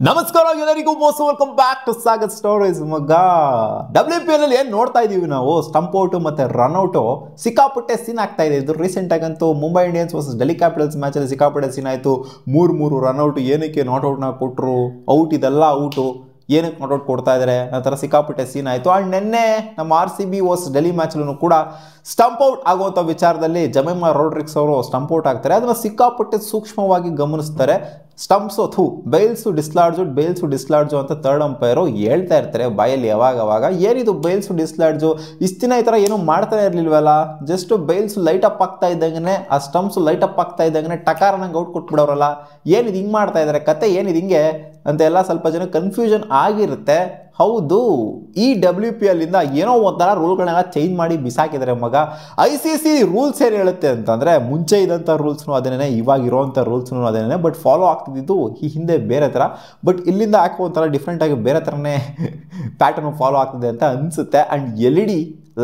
ನಮಸ್ಕಾರ ಎಲ್ಲರಿಗೂ ಮೋಸ welcome back to Sagar stories ಮಗ WPL ಅಲ್ಲಿ ಏನು ನೋಡ್ತಾ ಇದೀವಿ ನಾವು ಸ್ಟಂಪ್ ಔಟ್ ಮತ್ತೆ ರನ್ ಔಟ್ ಸಿಕ್ಕಾಪಟ್ಟೆ ಸೀನ್ ಆಗ್ತಾ ಇದೆ ಇದು ರೀಸೆಂಟ್ ಆಗಂತೂ Mumbai Indians versus Delhi capitals match ಅಲ್ಲಿ ಸಿಕ್ಕಾಪಟ್ಟೆ ಸೀನ್ ಆಯಿತು ಮೂರು ರನ್ ಔಟ್ ಏನಕ್ಕೆ ನಾಟ್ ಔಟ್ನ ಕೊಟ್ಟರು ಔಟ್ ಇದೆಲ್ಲ ಔಟು ಏನಕ್ಕೆ ನಾಟ್ ಔಟ್ ಕೊಡ್ತಾ ಇದ್ದಾರೆ ಆ ಥರ ಸಿಕ್ಕಾಪಟ್ಟೆ ಸೀನ್ ಆಯಿತು ಆ್ಯಂಡ್ ನಿನ್ನೆ ನಮ್ಮ RCB ವರ್ಸಸ್ ಡೆಲ್ಲಿ ಮ್ಯಾಚಲ್ಲೂ ಕೂಡ ಸ್ಟಂಪ್ ಔಟ್ ಆಗುವಂಥ ವಿಚಾರದಲ್ಲಿ ಜಮೀಮಾ ರೋಡ್ರಿಕ್ಸ್ ಅವರು ಸ್ಟಂಪ್ ಔಟ್ ಆಗ್ತಾರೆ ಅದನ್ನು ಸಿಕ್ಕಾಪಟ್ಟೆ ಸೂಕ್ಷ್ಮವಾಗಿ ಗಮನಿಸ್ತಾರೆ ಸ್ಟಂಪ್ಸು ಬೈಲ್ಸು ಡಿಸ್ಲಾಡ್ಜು ಅಂತ ಥರ್ಡ್ ಅಂಪೈರು ಹೇಳ್ತಾ ಇರ್ತಾರೆ ಬಾಯಲ್ಲಿ ಯಾವಾಗ ಏನಿದು ಬೈಲ್ಸು ಡಿಸ್ಲಾಡ್ಜು ಇಷ್ಟು ದಿನ ಈ ಥರ ಏನೂ ಮಾಡ್ತಾನೆ ಇರಲಿಲ್ವಲ್ಲ ಜಸ್ಟ್ ಬೈಲ್ಸು ಲೈಟ್ ಅಪ್ ಆಗ್ತಾ ಇದ್ದಂಗೆ ಆ ಸ್ಟಂಪ್ಸು ಲೈಟ್ ಅಪ್ ಆಗ್ತಾ ಇದ್ದಂಗೆ ಟಕಾರನಂಗೆ ಔಟ್ ಕೊಟ್ಬಿಡೋರಲ್ಲ ಏನಿದು ಹಿಂಗೆ ಮಾಡ್ತಾ ಇದ್ದಾರೆ ಕತೆ ಏನಿದು ಹಿಂಗೆ ಅಂತ ಎಲ್ಲ ಸ್ವಲ್ಪ ಜನ ಕನ್ಫ್ಯೂಷನ್ ಆಗಿರುತ್ತೆ ಹೌದು ಈ WPL ಇಂದ ಏನೋ ಒಂಥರ ರೂಲ್ಗಳನ್ನೆಲ್ಲ ಚೇಂಜ್ ಮಾಡಿ ಬಿಸಾಕಿದ್ದಾರೆ ಮಗ ICC ರೂಲ್ಸ್ ಏನು ಹೇಳುತ್ತೆ ಅಂತಂದರೆ ಮುಂಚೆ ಇದ್ದಂಥ ರೂಲ್ಸ್ನು ಅದನ್ನೇ ಇವಾಗ ಇರೋವಂಥ ರೂಲ್ಸ್ನು ಅದನ್ನೇ ಬಟ್ ಫಾಲೋ ಆಗ್ತಿದ್ದು ಈ ಹಿಂದೆ ಬೇರೆ ಥರ ಬಟ್ ಇಲ್ಲಿಂದ ಹಾಕೋ ಒಂಥರ ಡಿಫ್ರೆಂಟಾಗಿ ಬೇರೆ ಥರನೇ ಪ್ಯಾಟರ್ನ್ ಫಾಲೋ ಆಗ್ತಿದೆ ಅಂತ ಅನಿಸುತ್ತೆ ಆ್ಯಂಡ್ LED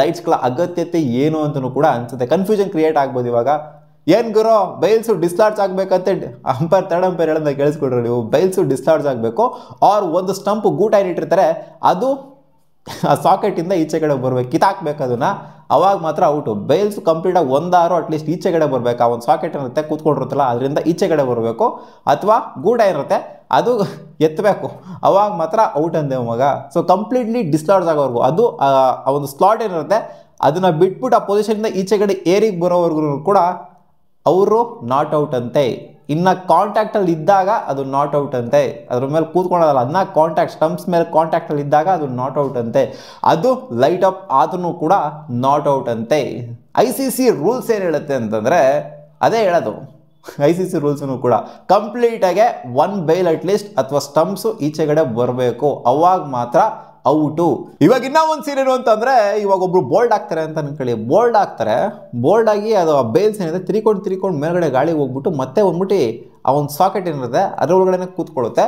ಲೈಟ್ಸ್ಗಳ ಅಗತ್ಯತೆ ಏನು ಅಂತಲೂ ಕೂಡ ಅನಿಸುತ್ತೆ ಕನ್ಫ್ಯೂಷನ್ ಕ್ರಿಯೇಟ್ ಆಗ್ಬೋದು ಇವಾಗ ಏನು ಗುರು ಬೈಲ್ಸು ಡಿಸ್ಚಾರ್ಜ್ ಆಗಬೇಕಂತ ಅಂಪೈರ್ ಥರ್ಡ್ ಅಂಪೈರ್ ಹೇಳೋದನ್ನ ಕೇಳಿಸ್ಕೊಡ್ರಿ ನೀವು ಬೈಲ್ಸು ಡಿಸ್ಚಾರ್ಜ್ ಆಗಬೇಕು ಆರ್ ಒಂದು ಸ್ಟಂಪ್ ಗೂಟ ಏನಿಟ್ಟಿರ್ತಾರೆ ಅದು ಆ ಸಾಕೆಟಿಂದ ಈಚೆ ಕಡೆ ಬರಬೇಕು ಕಿತ್ತಾಕ್ಬೇಕು ಅದನ್ನು ಅವಾಗ ಮಾತ್ರ ಔಟು ಬೈಲ್ಸು ಕಂಪ್ಲೀಟಾಗಿ ಒಂದಾರು ಅಟ್ಲೀಸ್ಟ್ ಈಚೆ ಕಡೆ ಬರಬೇಕು ಆ ಒಂದು ಸಾಕೆಟ್ ಇರುತ್ತೆ ಕೂತ್ಕೊಂಡಿರುತ್ತಲ್ಲ ಅದರಿಂದ ಈಚೆ ಕಡೆ ಬರಬೇಕು ಅಥವಾ ಗೂಟ ಇರುತ್ತೆ ಅದು ಎತ್ತಬೇಕು ಅವಾಗ ಮಾತ್ರ ಔಟ್ ಅಂದೆ ಮಗ ಸೊ ಕಂಪ್ಲೀಟ್ಲಿ ಡಿಸ್ಚಾರ್ಜ್ ಆಗೋವರೆಗೂ ಅದು ಆ ಒಂದು ಸ್ಲಾಟ್ ಏನಿರುತ್ತೆ ಅದನ್ನು ಬಿಟ್ಬಿಟ್ಟು ಆ ಪೊಸಿಷನಿಂದ ಈಚೆ ಕಡೆ ಏರಿಗೆ ಬರೋವರೆಗೂ ಕೂಡ ಅವರು ನಾಟ್ ಔಟ್ ಅಂತೆ ಇನ್ನು ಕಾಂಟ್ಯಾಕ್ಟಲ್ಲಿ ಇದ್ದಾಗ ಅದು ನಾಟ್ ಔಟ್ ಅಂತೆ ಅದ್ರ ಮೇಲೆ ಕೂತ್ಕೊಳ್ಳೋದಲ್ಲ ಅದನ್ನ ಕಾಂಟ್ಯಾಕ್ಟ್ ಸ್ಟಂಪ್ಸ್ ಮೇಲೆ ಕಾಂಟ್ಯಾಕ್ಟಲ್ಲಿ ಇದ್ದಾಗ ಅದು ನಾಟ್ ಔಟ್ ಅಂತೆ ಅದು ಲೈಟ್ ಅಪ್ ಆದ್ರೂ ಕೂಡ ನಾಟ್ ಔಟ್ ಅಂತೆ ICC ರೂಲ್ಸ್ ಏನು ಹೇಳುತ್ತೆ ಅಂತಂದರೆ ಅದೇ ಹೇಳೋದು ICC ರೂಲ್ಸೂ ಕೂಡ ಕಂಪ್ಲೀಟಾಗೆ ಒನ್ ಬೈಲ್ ಅಟ್ಲೀಸ್ಟ್ ಅಥವಾ ಸ್ಟಂಪ್ಸು ಈಚೆಗಡೆ ಬರಬೇಕು ಅವಾಗ ಮಾತ್ರ ಔಟು ಇವಾಗ ಇನ್ನೂ ಒಂದು ಸೀನ್ ಏನು ಅಂತಂದರೆ ಇವಾಗ ಒಬ್ರು ಬೋಲ್ಡ್ ಆಗ್ತಾರೆ ಅಂತ ಅನ್ಕೊಳ್ಳಿ ಬೋಲ್ಡ್ ಆಗಿ ಅದು ಆ ಬೇಲ್ಸ್ ಏನಿದೆ ತಿರ್ಕೊಂಡು ಮೇಲ್ಗಡೆ ಗಾಳಿಗೆ ಹೋಗ್ಬಿಟ್ಟು ಮತ್ತೆ ಬಂದ್ಬಿಟ್ಟು ಆ ಒಂದು ಸಾಕೆಟ್ ಏನಿರುತ್ತೆ ಅದರೊಳಗಡೆ ಕೂತ್ಕೊಳ್ಳುತ್ತೆ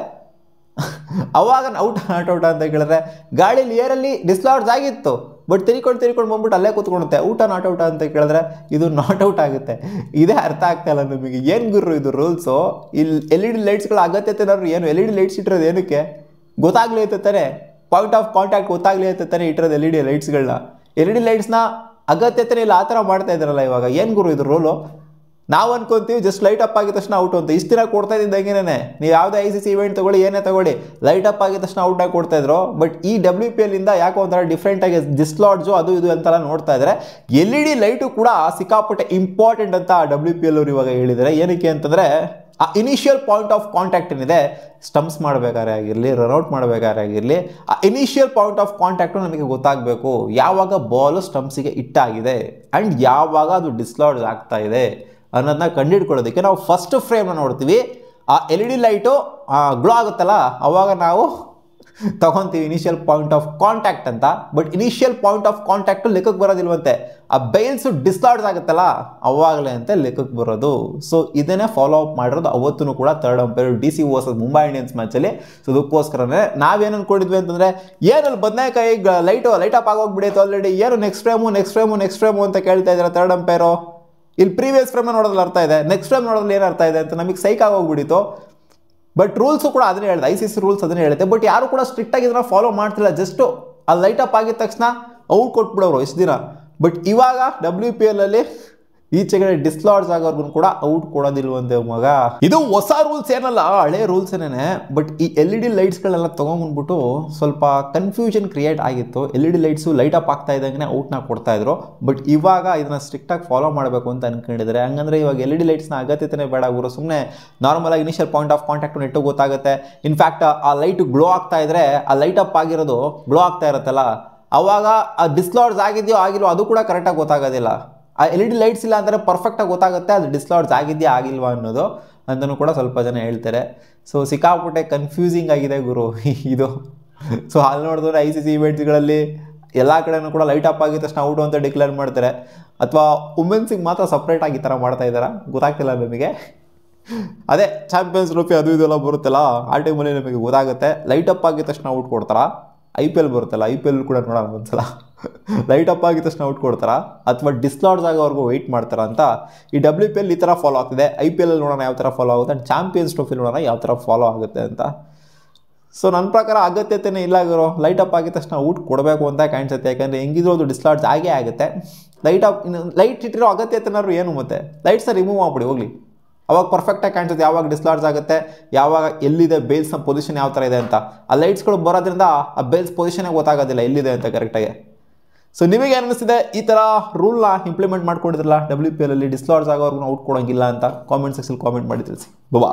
ಅವಾಗ ನಾಟ್ ಔಟ್ ಅಂತ ಕೇಳಿದ್ರೆ ಗಾಳಿಲಿ ಏರಲ್ಲಿ ಡಿಸ್ಲಾಡ್ಜ್ ಆಗಿತ್ತು ಬಟ್ ತಿರ್ಕೊಂಡು ಬಂದ್ಬಿಟ್ಟು ಅಲ್ಲೇ ಕೂತ್ಕೊಳ್ಳುತ್ತೆ ನಾಟ್ ಔಟ್ ಅಂತ ಕೇಳಿದ್ರೆ ಇದು ನಾಟ್ ಔಟ್ ಆಗುತ್ತೆ ಇದೇ ಅರ್ಥ ಆಗ್ತಾ ಇಲ್ಲ ನಮಗೆ ಏನು ಗುರು ಇದು ರೂಲ್ಸು ಇಲ್ಲಿ LED ಲೈಟ್ಸ್ಗಳ ಅಗತ್ಯತೆ ಏನು LED ಲೈಟ್ಸ್ ಇಟ್ಟಿರೋದು ಏನಕ್ಕೆ ಗೊತ್ತಾಗ್ಲಿ ತಾನೆ ಪಾಯಿಂಟ್ ಆಫ್ ಕಾಂಟ್ಯಾಕ್ಟ್ ಗೊತ್ತಾಗ್ಲಿ ಅಂತ ತಾನೇ ಇಟ್ಟಿರೋದು LED ಲೈಟ್ಸ್ಗಳನ್ನ LED ಲೈಟ್ಸ್ನ ಅಗತ್ಯತೆ ಇಲ್ಲ ಆ ಥರ ಮಾಡ್ತಾ ಇದ್ದಾರಲ್ಲ ಇವಾಗ ಏನು ಗುರು ಇದು ರೂಲು ನಾವು ಅನ್ಕೊಂತೀವಿ ಜಸ್ಟ್ ಲೈಟ್ ಅಪ್ ಆಗಿದ ತಕ್ಷಣ ಔಟ್ ಅಂತ ಇಷ್ಟು ದಿನ ಕೊಡ್ತಾ ಇದ್ದಂಗೆನೇ ನೀವು ಯಾವುದೇ ICC ಇವೆಂಟ್ ತೊಗೊಳ್ಳಿ ಏನೇ ತೊಗೊಳ್ಳಿ ಲೈಟ್ ಅಪ್ ಆಗಿದ ತಕ್ಷಣ ಔಟಾಗಿ ಕೊಡ್ತಾ ಇದ್ರು ಬಟ್ ಈ WPL ಇಂದ ಯಾಕೋ ಒಂಥರ ಡಿಫ್ರೆಂಟಾಗಿ ಡಿಸ್ಲಾಡ್ಜು ಅದು ಇದು ಅಂತೆಲ್ಲ ನೋಡ್ತಾ ಇದ್ದಾರೆ LED ಲೈಟು ಕೂಡ ಸಿಕ್ಕಾಪಟ್ಟೆ ಇಂಪಾರ್ಟೆಂಟ್ ಅಂತ WPL ಅವರು ಇವಾಗ ಹೇಳಿದ್ದಾರೆ ಏನಕ್ಕೆ ಅಂತಂದರೆ ಆ ಇನಿಷಿಯಲ್ ಪಾಯಿಂಟ್ ಆಫ್ ಕಾಂಟ್ಯಾಕ್ಟ್ ಏನಿದೆ ಸ್ಟಂಪ್ಸ್ ಮಾಡಬೇಕಾದ್ರೆ ಆಗಿರಲಿ ರನ್ಔಟ್ ಮಾಡಬೇಕಾದ್ರೆ ಆಗಿರಲಿ ಆ ಇನಿಷಿಯಲ್ ಪಾಯಿಂಟ್ ಆಫ್ ಕಾಂಟ್ಯಾಕ್ಟು ನಮಗೆ ಗೊತ್ತಾಗಬೇಕು ಯಾವಾಗ ಬಾಲು ಸ್ಟಂಪ್ಸಿಗೆ ಹಿಟ್ಟಾಗಿದೆ ಆ್ಯಂಡ್ ಯಾವಾಗ ಅದು ಡಿಸ್ಲಾಡ್ಜ್ ಆಗ್ತಾ ಇದೆ ಅನ್ನೋದನ್ನ ಕಂಡುಹಿಡ್ಕೊಳ್ಳೋದಕ್ಕೆ ನಾವು ಫಸ್ಟ್ ಫ್ರೇಮ್ನ ನೋಡ್ತೀವಿ ಆ LED ಲೈಟು ಗ್ಲೋ ಆಗುತ್ತಲ್ಲ ಅವಾಗ ನಾವು ತಗೊತೀವಿ ಇನಿಷಿಯಲ್ ಪಾಯಿಂಟ್ ಆಫ್ ಕಾಂಟ್ಯಾಕ್ಟ್ ಅಂತ but initial point of contact ಲೆಕ್ಕಕ್ಕೆ ಬರೋದಿಲ್ವಂತೆ ಆ ಬೈಲ್ಸು ಡಿಸ್ಲಾಡ್ಜ್ ಆಗುತ್ತಲ್ಲ ಅವಾಗಲೇ ಅಂತ ಲೆಕ್ಕಕ್ಕೆ ಬರೋದು ಸೊ ಇದನ್ನೇ ಫಾಲೋ ಅಪ್ ಮಾಡಿರೋದು ಅವತ್ತೂ ಕೂಡ third umpire DC versus Mumbai Indians ಮ್ಯಾಚಲ್ಲಿ ಸೊ ಅದಕ್ಕೋಸ್ಕರನೇ ನಾವೇನು ಅಂದ್ಕೊಂಡಿದ್ವಿ ಅಂತಂದರೆ ಏನಲ್ಲಿ ಬದನೆಕಾಯಿ ಲೈಟ್ ಅಪ್ ಆಗೋಗ್ಬಿಡೈತೆ ಆಲ್ರೆಡಿ ಏನು ನೆಕ್ಸ್ಟ್ ಫ್ರೇಮು ಅಂತ ಕೇಳ್ತಾ ಇದ್ದಾರೆ ಥರ್ಡ್ ಅಂಪೈರು ಇಲ್ಲಿ ಪ್ರೀವಿಯಸ್ ಫ್ರೇಮ್ ನೋಡೋದ್ರಲ್ಲಿ ಅರ್ಥ ಇದೆ ನೆಕ್ಸ್ಟ್ ಫ್ರೇಮ್ ನೋಡೋದ್ರಲ್ಲಿ ಏನು ಅರ್ಥ ಇದೆ ಅಂತ ನಮಗೆ ಸೈಕ್ ಆಗೋಗ್ಬಿಟ್ಟಿತ್ತು ಬಟ್ ರೂಲ್ಸು ಕೂಡ ಅದನ್ನೇ ಹೇಳಿದೆ ICC ರೂಲ್ಸ್ ಅದನ್ನೇ ಹೇಳುತ್ತೆ ಬಟ್ ಯಾರು ಕೂಡ ಸ್ಟ್ರಿಕ್ಟಾಗಿ ಇದನ್ನು ಫಾಲೋ ಮಾಡ್ತಿಲ್ಲ ಜಸ್ಟು ಆ ಲೈಟ್ ಅಪ್ ಆಗಿದ ತಕ್ಷಣ ಔಟ್ ಕೊಟ್ಬಿಡೋರು ಇಷ್ಟು ದಿನ ಬಟ್ ಇವಾಗ WPL ಅಲ್ಲಿ ಈಚೆಗಡೆ ಡಿಸ್ಲಾಡ್ಜ್ ಆಗೋರ್ಗು ಕೂಡ ಔಟ್ ಕೊಡೋದಿಲ್ವಂತೆ ಮಗ ಇದು ಹೊಸ ರೂಲ್ಸ್ ಏನಲ್ಲ ಹಳೆ ರೂಲ್ಸ್ ಏನೇನೆ ಬಟ್ ಈ LED ಲೈಟ್ಸ್ಗಳೆಲ್ಲ ತೊಗೊಂಡ್ಬಂದ್ಬಿಟ್ಟು ಸ್ವಲ್ಪ ಕನ್ಫ್ಯೂಷನ್ ಕ್ರಿಯೇಟ್ ಆಗಿತ್ತು LED ಲೈಟ್ಸು ಲೈಟ್ ಅಪ್ ಆಗ್ತಾ ಇದ್ದಂಗೆ ಔಟ್ನ ಕೊಡ್ತಾ ಇದ್ರು ಬಟ್ ಇವಾಗ ಇದನ್ನ ಸ್ಟ್ರಿಕ್ಟಾಗಿ ಫಾಲೋ ಮಾಡಬೇಕು ಅಂತ ಅನ್ಕೊಂಡಿದ್ದಾರೆ ಹಂಗಂದ್ರೆ ಇವಾಗ LED ಲೈಟ್ಸ್ನ ಅಗತ್ಯತೆ ಬೇಡ ಗುರು ಸುಮ್ಮನೆ ನಾರ್ಮಲ್ ಆಗಿ ಇನಿಷಿಯಲ್ ಪಾಯಿಂಟ್ ಆಫ್ ಕಾಂಟ್ಯಾಕ್ಟ್ ನೆಟ್ಟು ಗೊತ್ತಾಗುತ್ತೆ ಇನ್ಫ್ಯಾಕ್ಟ್ ಆ ಲೈಟ್ ಗ್ಲೋ ಆಗ್ತಾ ಇದ್ರೆ ಆ ಲೈಟ್ ಅಪ್ ಆಗಿರೋದು ಗ್ಲೋ ಆಗ್ತಾ ಇರುತ್ತಲ್ಲ ಅವಾಗ ಆ ಡಿಸ್ಲಾಡ್ಜ್ ಆಗಿದೆಯೋ ಆಗಿಲ್ವೋ ಅದು ಕೂಡ ಕರೆಕ್ಟಾಗಿ ಗೊತ್ತಾಗೋದಿಲ್ಲ ಆ LED ಲೈಟ್ಸ್ ಇಲ್ಲ ಅಂದರೆ ಪರ್ಫೆಕ್ಟಾಗಿ ಗೊತ್ತಾಗುತ್ತೆ ಅದು ಡಿಸ್ಲಾಡ್ಜ್ ಆಗಿದೆಯಾ ಆಗಿಲ್ವಾ ಅನ್ನೋದು ಅಂತಲೂ ಕೂಡ ಸ್ವಲ್ಪ ಜನ ಹೇಳ್ತಾರೆ ಸೊ ಸಿಕ್ಕಾಪಟ್ಟೆ ಕನ್ಫ್ಯೂಸಿಂಗ್ ಆಗಿದೆ ಗುರು ಇದು ಸೊ ಅಲ್ಲಿ ನೋಡಿದ್ರೆ ICC ಇವೆಂಟ್ಸ್ಗಳಲ್ಲಿ ಎಲ್ಲ ಕಡೆನೂ ಕೂಡ ಲೈಟ್ ಅಪ್ ಆಗಿದ ತಕ್ಷಣ ಔಟು ಅಂತ ಡಿಕ್ಲೇರ್ ಮಾಡ್ತಾರೆ ಅಥವಾ ವುಮೆನ್ಸಿಗೆ ಮಾತ್ರ ಸಪ್ರೇಟಾಗಿ ಈ ಥರ ಮಾಡ್ತಾ ಇದ್ದಾರೆ ಗೊತ್ತಾಗ್ತಿಲ್ಲ ನಮಗೆ ಅದೇ ಚಾಂಪಿಯನ್ಸ್ ಟ್ರೋಫಿ ಅದು ಇದೆಲ್ಲ ಬರುತ್ತಲ್ಲ ಆ ಟೈಮಲ್ಲಿ ನಮಗೆ ಗೊತ್ತಾಗುತ್ತೆ ಲೈಟ್ ಅಪ್ ಆಗಿದ ತಕ್ಷಣ ಔಟ್ ಕೊಡ್ತಾರಾ IPL ಬರುತ್ತಲ್ಲ IPL ಕೂಡ ನೋಡೋಣ ಒಂದ್ಸಲ ಲೈಟ್ ಅಪ್ ಆಗಿದ ತಕ್ಷಣ ಔಟ್ ಕೊಡ್ತಾರಾ ಅಥವಾ ಡಿಸ್ಲಾಡ್ಜ್ ಆಗೋವರೆಗೂ ವೆಯ್ಟ್ ಮಾಡ್ತಾರಾ ಅಂತ ಈ WPL ಈ ಥರ ಫಾಲೋ ಆಗ್ತಿದೆ IPL ಅಲ್ಲಿ ನೋಡೋಣ ಯಾವ ಥರ ಫಾಲೋ ಆಗುತ್ತೆ ಆ್ಯಂಡ್ ಚಾಂಪಿಯನ್ಸ್ ಟ್ರೋಫಿ ನೋಡೋಣ ಯಾವ ಥರ ಫಾಲೋ ಆಗುತ್ತೆ ಅಂತ ಸೊ ನನ್ನ ಪ್ರಕಾರ ಅಗತ್ಯತೆನೇ ಇಲ್ಲ ಗುರು. ಲೈಟ್ ಅಪ್ ಆಗಿದ ತಕ್ಷಣ ಔಟ್ ಕೊಡಬೇಕು ಅಂತ ಕಾಣಿಸುತ್ತೆ. ಯಾಕಂದರೆ ಹೆಂಗಿದ್ರು ಅದು ಡಿಸ್ಲಾರ್ಜ್ ಆಗೇ ಆಗುತ್ತೆ. ಲೈಟ್ ಇಟ್ಟಿರೋ ಅಗತ್ಯತೆನಾದ್ರು ಏನು ಮತ್ತೆ ಲೈಟ್ಸ್ನ ರಿಮೂವ್ ಮಾಡಿಬಿಡಿ ಹೋಗಲಿ. ಅವಾಗ ಪರ್ಫೆಕ್ಟಾಗಿ ಕಾಣಿಸುತ್ತೆ ಯಾವಾಗ ಡಿಸ್ಲಾರ್ಜ್ ಆಗುತ್ತೆ, ಯಾವಾಗ ಎಲ್ಲಿದೆ ಬೇಲ್ಸ್ನ ಪೊಸಿಷನ್ ಯಾವ ಥರ ಇದೆ ಅಂತ. ಆ ಲೈಟ್ಸ್ಗಳು ಬರೋದ್ರಿಂದ ಆ ಬೇಲ್ಸ್ ಪೊಸಿಷನ್ನೇ ಗೊತ್ತಾಗೋದಿಲ್ಲ ಎಲ್ಲಿದೆ ಅಂತ ಕರೆಕ್ಟಾಗಿ. ಸೊ ನಿಮಗೆ ಅನಿಸ್ತಿದೆ ಈ ಥರ ರೂಲ್ನ ಇಂಪ್ಲಿಮೆಂಟ್ ಮಾಡ್ಕೊಂಡಿದ್ರಲ್ಲ WPL ಅಲ್ಲಿ ಡಿಸ್ಲಾರ್ಜ್ ಆಗೋರ್ಗು ಔಟ್ ಕೊಡೋಂಗಿಲ್ಲ ಅಂತ? ಕಾಮೆಂಟ್ ಸೆಕ್ಷನ್ ಕಾಮೆಂಟ್ ಮಾಡಿ ತಿಳಿಸಿ. ಬಾ.